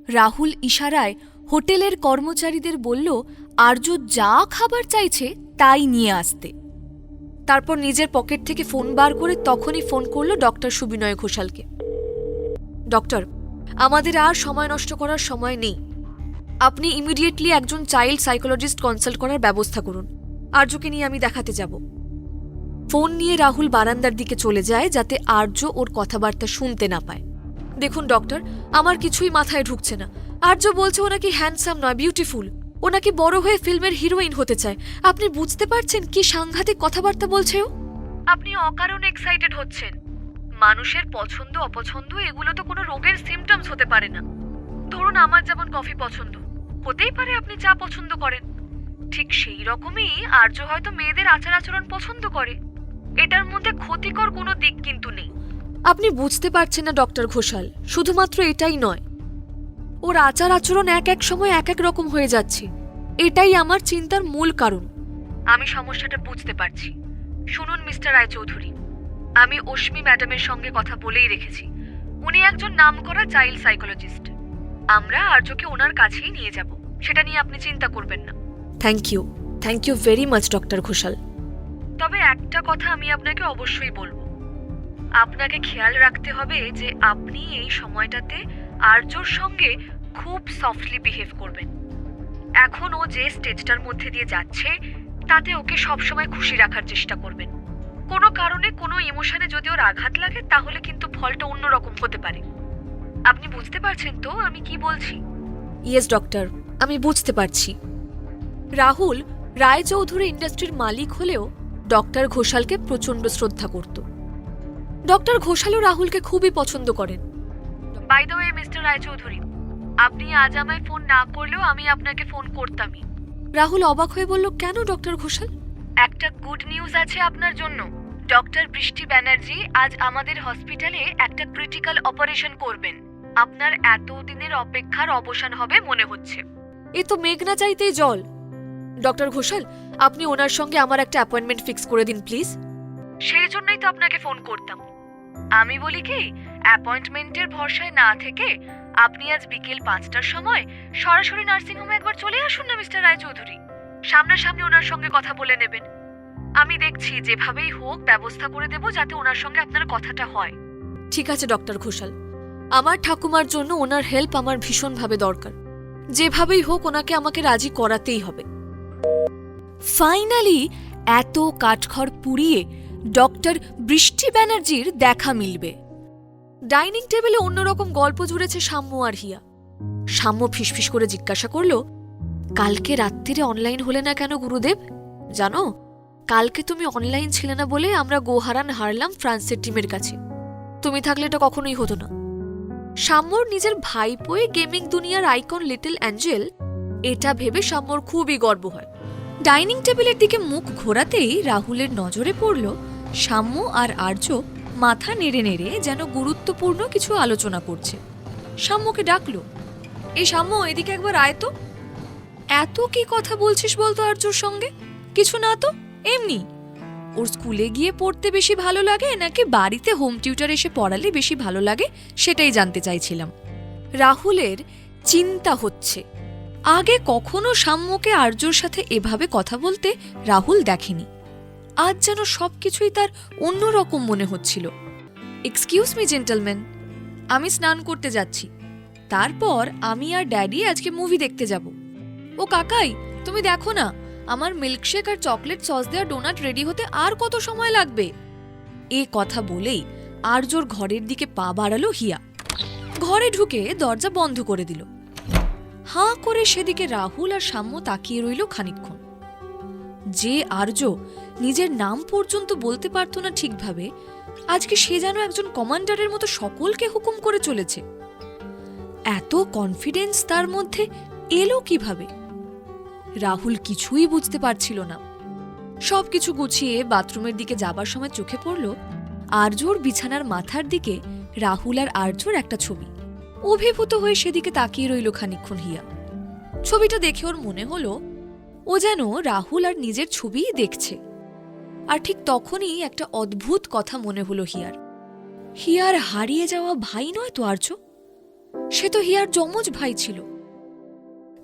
রাহুল ইশারায় হোটেলের কর্মচারীদের বলল আর্য যা খাবার চাইছে তাই নিয়ে আসতে। তারপর নিজের পকেট থেকে ফোন বার করে তখনই ফোন করল ডক্টর সুবিনয় ঘোষালকে। ডক্টর, আমাদের আর সময় নষ্ট করার সময় নেই। আপনি ইমিডিয়েটলি একজন চাইল্ড সাইকোলজিস্ট কনসাল্ট করার ব্যবস্থা করুন। আর্যকে নিয়ে আমি দেখাতে যাব। ফোন নিয়ে রাহুল বারান্দার দিকে চলে যায় যাতে আর্য ওর কথাবার্তা শুনতে না পায়। দেখুন ডক্টর, আমার কিছুই মাথায় ঢুকছে না। আর্য বলছে ও নাকি হ্যান্ডসাম নয়, বিউটিফুল। ও নাকি বড় হয়ে ফিল্মের হিরোইন হতে চায়। আপনি বুঝতে পারছেন কি সাংঘাতিক কথাবার্তা বলছে ও? আপনি অকারণে এক্সাইটেড হচ্ছেন। মানুষের পছন্দ অপছন্দ এগুলো তো কোনো রোগের সিমটমস হতে পারে না। ধরুন আমার যেমন কফি পছন্দ, হতেই পারে আপনি চা পছন্দ করেন। ঠিক সেই রকমই আর্য হয়তো মেয়েদের আচার আচরণ পছন্দ করে। এটার মধ্যে ক্ষতিকর কোনো দিক কিন্তু নেই। আপনি বুঝতে পারছেন না ডক্টর ঘোষাল, শুধুমাত্র এটাই নয়, ওর আচার আচরণ এক এক সময় এক এক রকম হয়ে যাচ্ছে। এটাই আমার চিন্তার মূল কারণ। আমি সমস্যাটা বুঝতে পারছি। শুনুন মিস্টার রায়চৌধুরী, আমি অশ্মি ম্যাডামের সঙ্গে কথা বলেই রেখেছি। উনি একজন নামকরা চাইল্ড সাইকোলজিস্ট। আমরা আর্যকে ওনার কাছেই নিয়ে যাব, সেটা নিয়ে আপনি চিন্তা করবেন না। Thank you very much doctor Ghoshal. তবে একটা কথা আমি আপনাকে অবশ্যই বলবো, আপনাকে খেয়াল রাখতে হবে যে আপনি এই সময়টাতে আর্যর সঙ্গে খুব সফটলি বিহেভ করবেন। এখন ও যে স্টেজটার মধ্যে দিয়ে যাচ্ছে তাতে ওকে সবসময় খুশি রাখার চেষ্টা করবেন। কোনো কারণে কোনো ইমোশনে যদি ওর আঘাত লাগে তাহলে কিন্তু ফলটা অন্যরকম হতে পারে। আপনি বুঝতে পারছেন তো আমি কি বলছি? ইয়েস ডক্টর, আমি বুঝতে পারছি। রাহুল রায়চৌধুরী ইন্ডাস্ট্রির মালিক হলেও ডক্টর ঘোষালকে প্রচণ্ড শ্রদ্ধা করত। ডক্টর ঘোষালও রাহুলকে খুবই পছন্দ করেন। By the way mister Roychowdhury, আপনি আজ আমায় ফোন না করলেও আমি আপনাকে ফোন করতামই। রাহুল অবাক হয়ে বলল, কেন ডক্টর ঘোষাল? একটা গুড নিউজ আছে আপনার জন্য। ডক্টর বৃষ্টি ব্যানার্জি আজ আমাদের হসপিটালে একটা ক্রিটিক্যাল অপারেশন করবেন। আপনার এতদিনের অপেক্ষার অবসান হবে মনে হচ্ছে। এ তো মেঘ না চাইতেই জল। ডক্টর ঘোষাল, আপনি ওনার সঙ্গে আমার একটা অ্যাপয়েন্টমেন্ট ফিক্স করে দিন প্লিজ। সেই জন্যই তো আপনাকে ফোন করতাম। আমি বলি কি, অ্যাপয়েন্টমেন্টের ভরসায় না থেকে আপনি আজ বিকেল 5টার সময় সরাসরি নার্সিংহোমে একবার চলে আসুন না মিস্টার রায়চৌধুরী। সামনাসামনি ওনার সঙ্গে কথা বলে নেবেন। আমি দেখছি যেভাবেই হোক ব্যবস্থা করে দেব যাতে ওনার সঙ্গে আপনার কথাটা হয়। ঠিক আছে ডক্টর ঘোষাল, আমার ঠাকুমার জন্য ওনার হেল্প আমার ভীষণভাবে দরকার। যেভাবেই হোক ওনাকে আমাকে রাজি করাতেই হবে। ফাইনালি এত কাঠখড় পুড়িয়ে ডক্টর বৃষ্টি ব্যানার্জির দেখা মিলবে। ডাইনিং টেবিলে অন্যরকম গল্প জুড়েছে সাম্য আর হিয়া। সাম্য ফিসফিস করে জিজ্ঞাসা করল, কালকে রাত্রিরে অনলাইন হলে না কেন গুরুদেব? জানো, কালকে তুমি অনলাইন ছিলে না বলে আমরা গোহারান হারলাম ফ্রান্সের টিমের কাছে। তুমি থাকলে এটা কখনোই হতো না। সাম্যর নিজের ভাইপোয়ে গেমিং দুনিয়ার আইকন লিটল অ্যাঞ্জেল, এটা ভেবে সাম্যর খুবই গর্ব হয়। ডাইনিং টেবিলের দিকে মুখ ঘোরাতেই রাহুলের নজরে পড়ল সাম্য আর আর্য মাথা নেড়ে নেড়ে যেন গুরুত্বপূর্ণ কিছু আলোচনা করছে। সাম্যকে ডাকলো, এই সাম্য, এদিকে একবার আয় তো। এত কি কথা বলছিস বলতো আর্যর সঙ্গে? কিছু না তো, এমনি। ওর স্কুলে গিয়ে পড়তে বেশি ভালো লাগে নাকি বাড়িতে হোম টিউটার এসে পড়ালে বেশি ভালো লাগে সেটাই জানতে চাইছিলাম। রাহুলের চিন্তা হচ্ছে, আগে কখনো সাম্যকে আর্যর সাথে এভাবে কথা বলতে রাহুল দেখেনি। আজ যেন সবকিছুই তার অন্যরকম মনে হচ্ছিল। এক্সকিউজ মি জেন্টলম্যান, আমি স্নান করতে যাচ্ছি। তারপর আমি আর ড্যাডি আজকে মুভি দেখতে যাব। ও কাকাই, তুমি দেখো না, আমার মিল্কশেক আর চকলেট সস দেওয়া ডোনাট রেডি হতে আর কত সময় লাগবে। এ কথা বলেই আর্যর ঘরের দিকে পা বাড়ালো হিয়া। ঘরে ঢুকে দরজা বন্ধ করে দিল। হাঁ করে সেদিকে রাহুল আর সাম্য তাকিয়ে রইল খানিকক্ষণ। যে আর্য নিজের নাম পর্যন্ত বলতে পারত না ঠিকভাবে, আজকে সে যেন একজন কমান্ডারের মতো সকলকে হুকুম করে চলেছে। এত কনফিডেন্স তার মধ্যে এলো কিভাবে? রাহুল কিছুই বুঝতে পারছিল না। সবকিছু গুছিয়ে বাথরুমের দিকে যাবার সময় চোখে পড়ল আর্যর বিছানার মাথার দিকে রাহুল আর আর্যর একটা ছবি। অভিভূত হয়ে সেদিকে তাকিয়ে রইল খানিকক্ষণ হিয়া। ছবিটা দেখে ওর মনে হলো ও যেন রাহুল আর নিজের ছবিই দেখছে। আর ঠিক তখনই একটা অদ্ভুত কথা মনে হলো হিয়ার। হিয়ার হারিয়ে যাওয়া ভাই নয় তো আর্য? সে তো হিয়ার যমজ ভাই ছিল,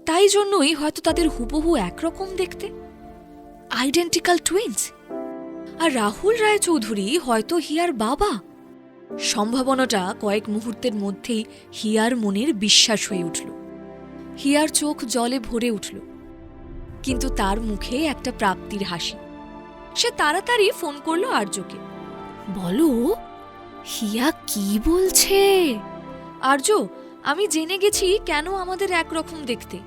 তাই জন্যই হয়তো তাদের হুবহু একরকম দেখতে, আইডেন্টিক্যাল টুইন্স। আর রাহুল রায়চৌধুরী হয়তো হিয়ার বাবা। সম্ভাবনাটা কয়েক মুহূর্তের মধ্যেই হিয়ার মনের বিশ্বাস হয়ে উঠল। হিয়ার চোখ জলে ভরে উঠল, কিন্তু তার মুখে একটা প্রাপ্তির হাসি। সে তাড়াতাড়ি ফোন করলো আর্যকে। বলো, হিয়া কি বলছে? আর্য, আমি জেনে গেছি কেন আমাদের একরকম দেখতে।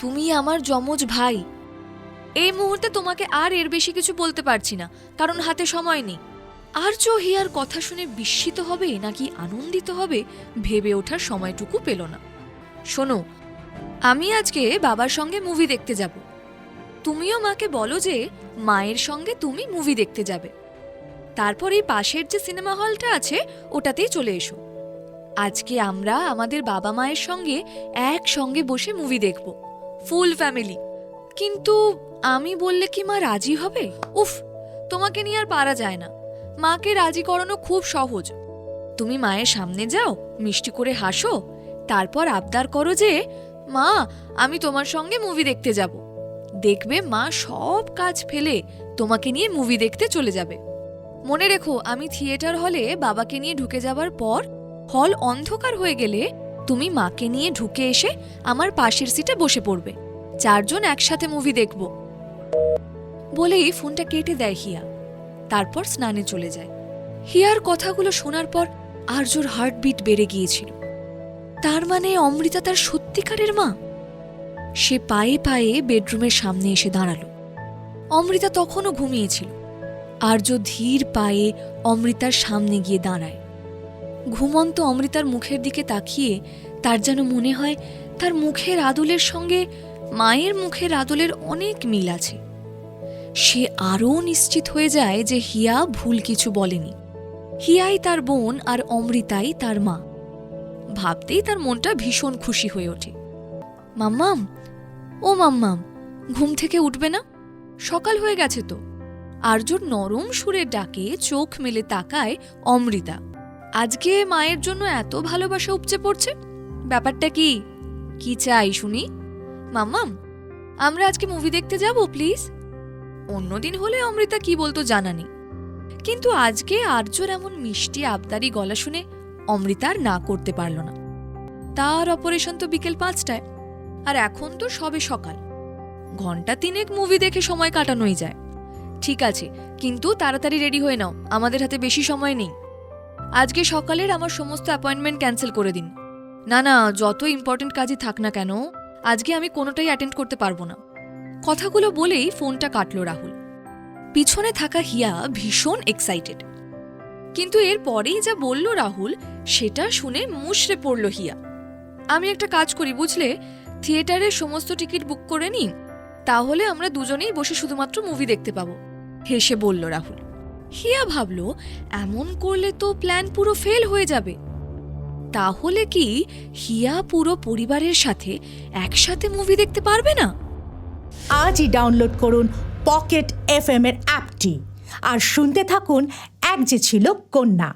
তুমি আমার যমজ ভাই। এই মুহূর্তে তোমাকে আর এর বেশি কিছু বলতে পারছি না, কারণ হাতে সময় নেই। আর্য হিয়ার কথা শুনে বিস্মিত হবে নাকি আনন্দিত হবে ভেবে ওঠার সময়টুকু পেল না। শোনো, আমি আজকে বাবার সঙ্গে মুভি দেখতে যাব। তুমিও মাকে বলো যে মায়ের সঙ্গে তুমি মুভি দেখতে যাবে। তারপর এই পাশের যে সিনেমা হলটা আছে ওটাতেই চলে এসো। আজকে আমরা আমাদের বাবা মায়ের সঙ্গে একসঙ্গে বসে মুভি দেখব, ফুল ফ্যামিলি। কিন্তু আমি বললে কি মা রাজি হবে? উফ, তোমাকে নিয়ে আর পারা যায় না। মাকে রাজি করানো খুব সহজ। তুমি মায়ের সামনে যাও, মিষ্টি করে হাসো, তারপর আবদার করো যে মা, আমি তোমার সঙ্গে মুভি দেখতে যাব। দেখবে মা সব কাজ ফেলে তোমাকে নিয়ে মুভি দেখতে চলে যাবে। মনে রেখো, আমি থিয়েটার হলে বাবাকে নিয়ে ঢুকে যাবার পর হল অন্ধকার হয়ে গেলে তুমি মাকে নিয়ে ঢুকে এসে আমার পাশের সিটে বসে পড়বে। 4 জন একসাথে মুভি দেখব। বলেই ফোনটা কেটে দেয় হিয়া। তারপর স্নানে চলে যায়। হিয়ার কথাগুলো শোনার পর আর্যর হার্টবিট বেড়ে গিয়েছিল। তার মানে অমৃতা তার সত্যিকারের মা। সে পায়ে পায়ে বেডরুমের সামনে এসে দাঁড়ালো। অমৃতা তখনও ঘুমিয়েছিল। আর্য ধীর পায়ে অমৃতার সামনে গিয়ে দাঁড়ায়। ঘুমন্ত অমৃতার মুখের দিকে তাকিয়ে তার যেন মনে হয় তার মুখের আদলের সঙ্গে মায়ের মুখের আদলের অনেক মিল আছে। সে আরও নিশ্চিত হয়ে যায় যে হিয়া ভুল কিছু বলেনি। হিয়াই তার বোন আর অমৃতাই তার মা। ভাবতেই তার মনটা ভীষণ খুশি হয়ে ওঠে। মাম্মাম, ও মাম্মাম, ঘুম থেকে উঠবে না? সকাল হয়ে গেছে তো। আর্যর নরম সুরের ডাকে চোখ মেলে তাকায় অমৃতা। আজকে মায়ের জন্য এত ভালোবাসা উপচে পড়ছে, ব্যাপারটা কি? কি চাই শুনি? মাম্মাম, আমরা আজকে মুভি দেখতে যাব প্লিজ। অন্যদিন হলে অমৃতা কি বলতো জানা নেই, কিন্তু আজকে আর্যর এমন মিষ্টি আবদারি গলা শুনে অমৃতা আর না করতে পারল না। তার অপারেশন তো বিকেল 5টায়, আর এখন তো সবে সকাল। ঘন্টা 3 মুভি দেখে সময় কাটানোই যায়। ঠিক আছে, কিন্তু তাড়াতাড়ি রেডি হয়ে নাও, আমাদের হাতে বেশি সময় নেই। আজকে সকালের আমার সমস্ত অ্যাপয়েন্টমেন্ট ক্যান্সেল করে দিন। না না, যত ইম্পর্টেন্ট কাজই থাক না কেন, আজকে আমি কোনোটাই অ্যাটেন্ড করতে পারবো না। কথাগুলো বলেই ফোনটা কাটল রাহুল। পিছনে থাকা হিয়া ভীষণ এক্সাইটেড, কিন্তু এর পরেই যা বলল রাহুল সেটা শুনে মুষড়ে পড়ল হিয়া। আমি একটা কাজ করি বুঝলে, থিয়েটারের সমস্ত টিকিট বুক করে নিই, তাহলে আমরা দুজনেই বসে শুধুমাত্র মুভি দেখতে পাবো, হেসে বলল রাহুল। হিয়া ভাবল, এমন করলে তো প্ল্যান পুরো ফেল হয়ে যাবে। তাহলে কি হিয়া পুরো পরিবারের সাথে একসাথে মুভি দেখতে পারবে না? আজই ডাউনলোড করুন পকেট FM এর অ্যাপটি আর শুনতে থাকুন এক যে ছিল কন্যা।